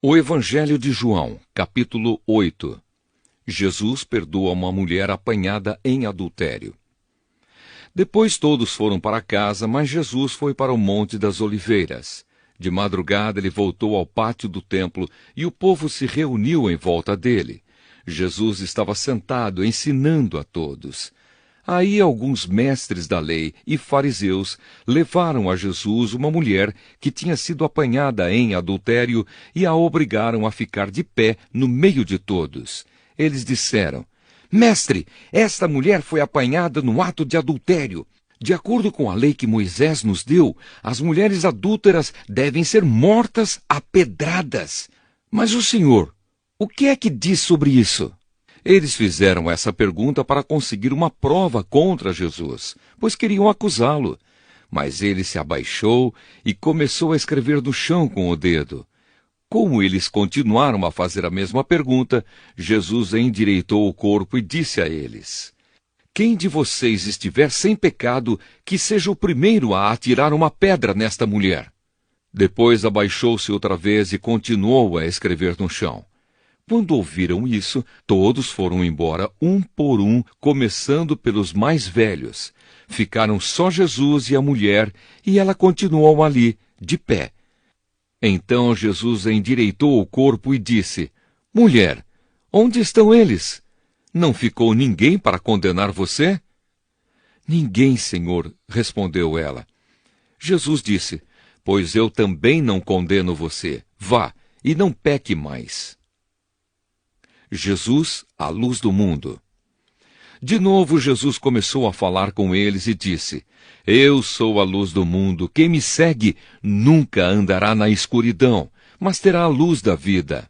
O Evangelho de João, capítulo 8. Jesus perdoa uma mulher apanhada em adultério. Depois todos foram para casa, mas Jesus foi para o Monte das Oliveiras. De madrugada ele voltou ao pátio do templo e o povo se reuniu em volta dele. Jesus estava sentado, ensinando a todos. Aí alguns mestres da lei e fariseus levaram a Jesus uma mulher que tinha sido apanhada em adultério e a obrigaram a ficar de pé no meio de todos. Eles disseram: Mestre, esta mulher foi apanhada no ato de adultério. De acordo com a lei que Moisés nos deu, as mulheres adúlteras devem ser mortas a pedradas. Mas o Senhor, o que é que diz sobre isso? Eles fizeram essa pergunta para conseguir uma prova contra Jesus, pois queriam acusá-lo. Mas ele se abaixou e começou a escrever no chão com o dedo. Como eles continuaram a fazer a mesma pergunta, Jesus endireitou o corpo e disse a eles: Quem de vocês estiver sem pecado, que seja o primeiro a atirar uma pedra nesta mulher. Depois abaixou-se outra vez e continuou a escrever no chão. Quando ouviram isso, todos foram embora, um por um, começando pelos mais velhos. Ficaram só Jesus e a mulher, e ela continuou ali, de pé. Então Jesus endireitou o corpo e disse: Mulher, onde estão eles? Não ficou ninguém para condenar você? Ninguém, Senhor, respondeu ela. Jesus disse: Pois eu também não condeno você. Vá, e não peque mais. Jesus, a luz do mundo. De novo Jesus começou a falar com eles e disse: Eu sou a luz do mundo. Quem me segue nunca andará na escuridão, mas terá a luz da vida.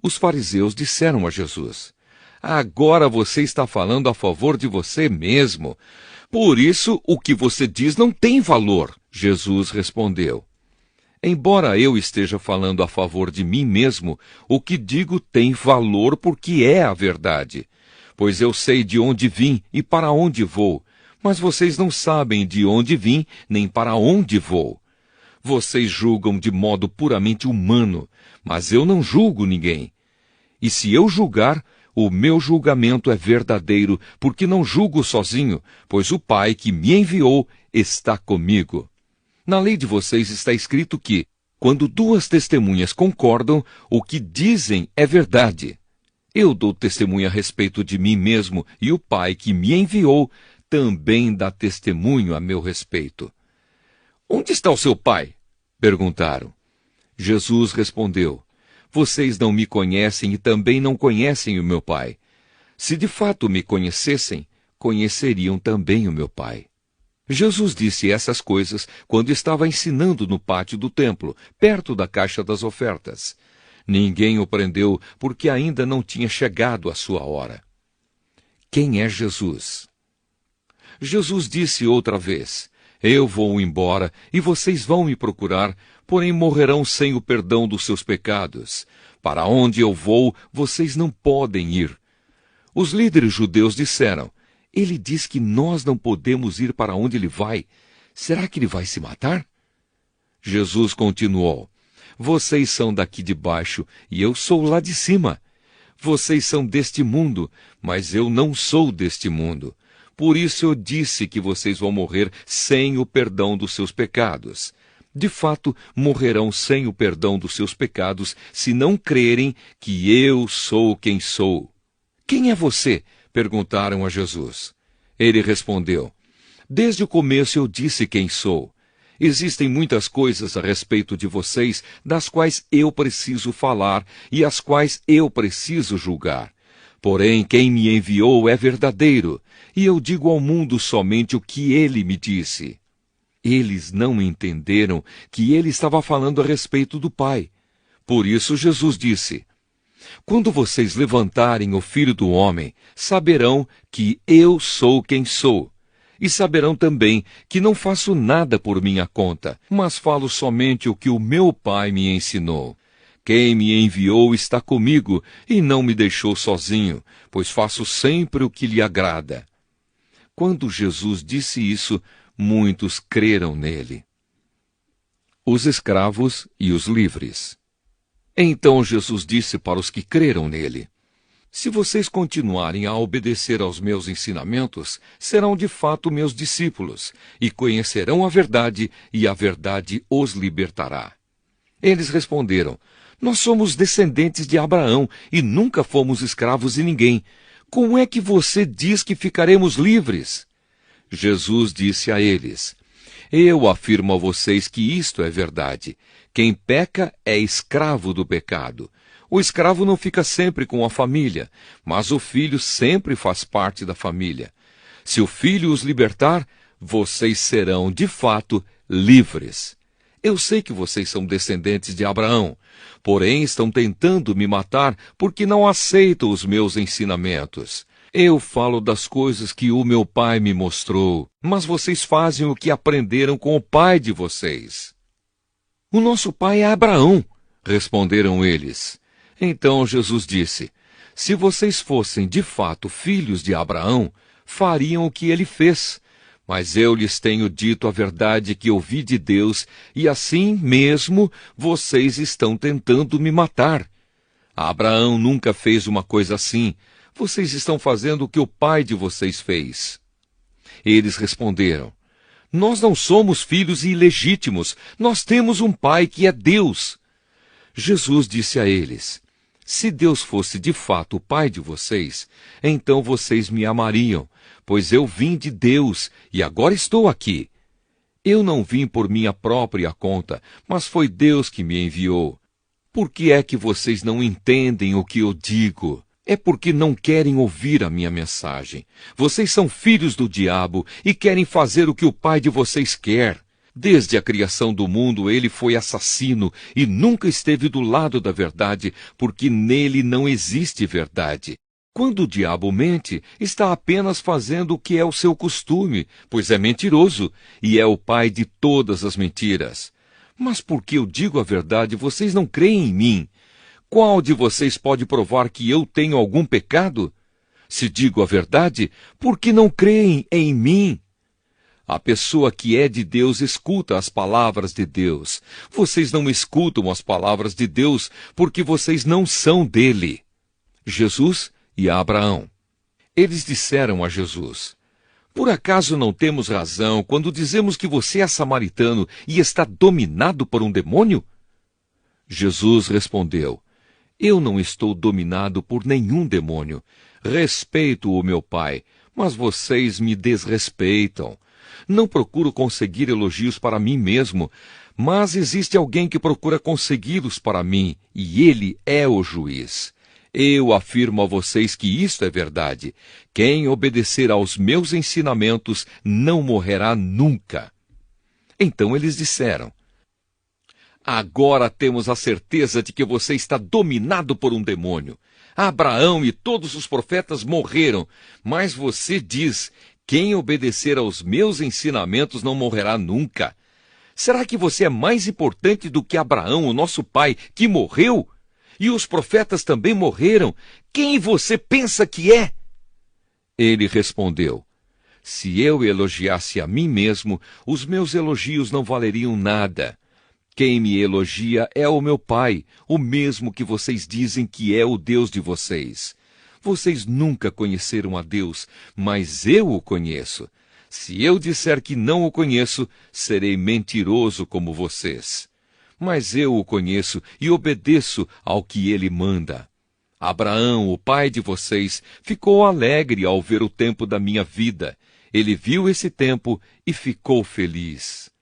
Os fariseus disseram a Jesus: Agora você está falando a favor de você mesmo. Por isso, o que você diz não tem valor. Jesus respondeu: Embora eu esteja falando a favor de mim mesmo, o que digo tem valor porque é a verdade. Pois eu sei de onde vim e para onde vou, mas vocês não sabem de onde vim nem para onde vou. Vocês julgam de modo puramente humano, mas eu não julgo ninguém. E se eu julgar, o meu julgamento é verdadeiro, porque não julgo sozinho, pois o Pai que me enviou está comigo. Na lei de vocês está escrito que, quando duas testemunhas concordam, o que dizem é verdade. Eu dou testemunho a respeito de mim mesmo, e o Pai que me enviou também dá testemunho a meu respeito. Onde está o seu pai? Perguntaram. Jesus respondeu: Vocês não me conhecem e também não conhecem o meu Pai. Se de fato me conhecessem, conheceriam também o meu Pai. Jesus disse essas coisas quando estava ensinando no pátio do templo, perto da caixa das ofertas. Ninguém o prendeu porque ainda não tinha chegado a sua hora. Quem é Jesus? Jesus disse outra vez: Eu vou embora e vocês vão me procurar, porém morrerão sem o perdão dos seus pecados. Para onde eu vou, vocês não podem ir. Os líderes judeus disseram: Ele diz que nós não podemos ir para onde ele vai. Será que ele vai se matar? Jesus continuou: Vocês são daqui de baixo e eu sou lá de cima. Vocês são deste mundo, mas eu não sou deste mundo. Por isso eu disse que vocês vão morrer sem o perdão dos seus pecados. De fato, morrerão sem o perdão dos seus pecados se não crerem que eu sou quem sou. Quem é você? Perguntaram a Jesus. Ele respondeu: Desde o começo eu disse quem sou. Existem muitas coisas a respeito de vocês das quais eu preciso falar e as quais eu preciso julgar. Porém, quem me enviou é verdadeiro, e eu digo ao mundo somente o que ele me disse. Eles não entenderam que ele estava falando a respeito do Pai. Por isso Jesus disse: Quando vocês levantarem o Filho do Homem, saberão que eu sou quem sou. E saberão também que não faço nada por minha conta, mas falo somente o que o meu Pai me ensinou. Quem me enviou está comigo e não me deixou sozinho, pois faço sempre o que lhe agrada. Quando Jesus disse isso, muitos creram nele. Os escravos e os livres. Então Jesus disse para os que creram nele: Se vocês continuarem a obedecer aos meus ensinamentos, serão de fato meus discípulos, e conhecerão a verdade, e a verdade os libertará. Eles responderam: Nós somos descendentes de Abraão, e nunca fomos escravos de ninguém. Como é que você diz que ficaremos livres? Jesus disse a eles: Eu afirmo a vocês que isto é verdade. Quem peca é escravo do pecado. O escravo não fica sempre com a família, mas o filho sempre faz parte da família. Se o filho os libertar, vocês serão, de fato, livres. Eu sei que vocês são descendentes de Abraão, porém estão tentando me matar porque não aceitam os meus ensinamentos. Eu falo das coisas que o meu pai me mostrou, mas vocês fazem o que aprenderam com o pai de vocês. O nosso pai é Abraão, responderam eles. Então Jesus disse: Se vocês fossem de fato filhos de Abraão, fariam o que ele fez. Mas eu lhes tenho dito a verdade que ouvi de Deus, e assim mesmo vocês estão tentando me matar. Abraão nunca fez uma coisa assim. Vocês estão fazendo o que o pai de vocês fez. Eles responderam: Nós não somos filhos ilegítimos. Nós temos um pai que é Deus. Jesus disse a eles: Se Deus fosse de fato o pai de vocês, então vocês me amariam, pois eu vim de Deus e agora estou aqui. Eu não vim por minha própria conta, mas foi Deus que me enviou. Por que é que vocês não entendem o que eu digo? É porque não querem ouvir a minha mensagem. Vocês são filhos do diabo e querem fazer o que o pai de vocês quer. Desde a criação do mundo ele foi assassino e nunca esteve do lado da verdade, porque nele não existe verdade. Quando o diabo mente, está apenas fazendo o que é o seu costume, pois é mentiroso e é o pai de todas as mentiras. Mas porque eu digo a verdade, vocês não creem em mim. Qual de vocês pode provar que eu tenho algum pecado? Se digo a verdade, por que não creem em mim? A pessoa que é de Deus escuta as palavras de Deus. Vocês não escutam as palavras de Deus porque vocês não são dele. Jesus e Abraão. Eles disseram a Jesus: Por acaso não temos razão quando dizemos que você é samaritano e está dominado por um demônio? Jesus respondeu: Eu não estou dominado por nenhum demônio. Respeito o meu Pai, mas vocês me desrespeitam. Não procuro conseguir elogios para mim mesmo, mas existe alguém que procura consegui-los para mim, e ele é o juiz. Eu afirmo a vocês que isto é verdade. Quem obedecer aos meus ensinamentos não morrerá nunca. Então eles disseram: Agora temos a certeza de que você está dominado por um demônio. Abraão e todos os profetas morreram, mas você diz: Quem obedecer aos meus ensinamentos não morrerá nunca. Será que você é mais importante do que Abraão, o nosso pai, que morreu? E os profetas também morreram. Quem você pensa que é? Ele respondeu: Se eu elogiasse a mim mesmo, os meus elogios não valeriam nada. Quem me elogia é o meu Pai, o mesmo que vocês dizem que é o Deus de vocês. Vocês nunca conheceram a Deus, mas eu o conheço. Se eu disser que não o conheço, serei mentiroso como vocês. Mas eu o conheço e obedeço ao que ele manda. Abraão, o pai de vocês, ficou alegre ao ver o tempo da minha vida. Ele viu esse tempo e ficou feliz.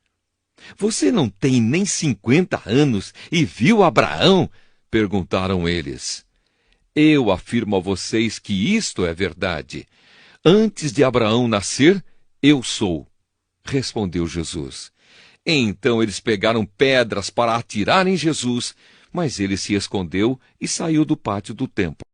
Você não tem nem 50 anos e viu Abraão? Perguntaram eles. Eu afirmo a vocês que isto é verdade. Antes de Abraão nascer, eu sou, respondeu Jesus. Então eles pegaram pedras para atirar em Jesus, mas ele se escondeu e saiu do pátio do templo.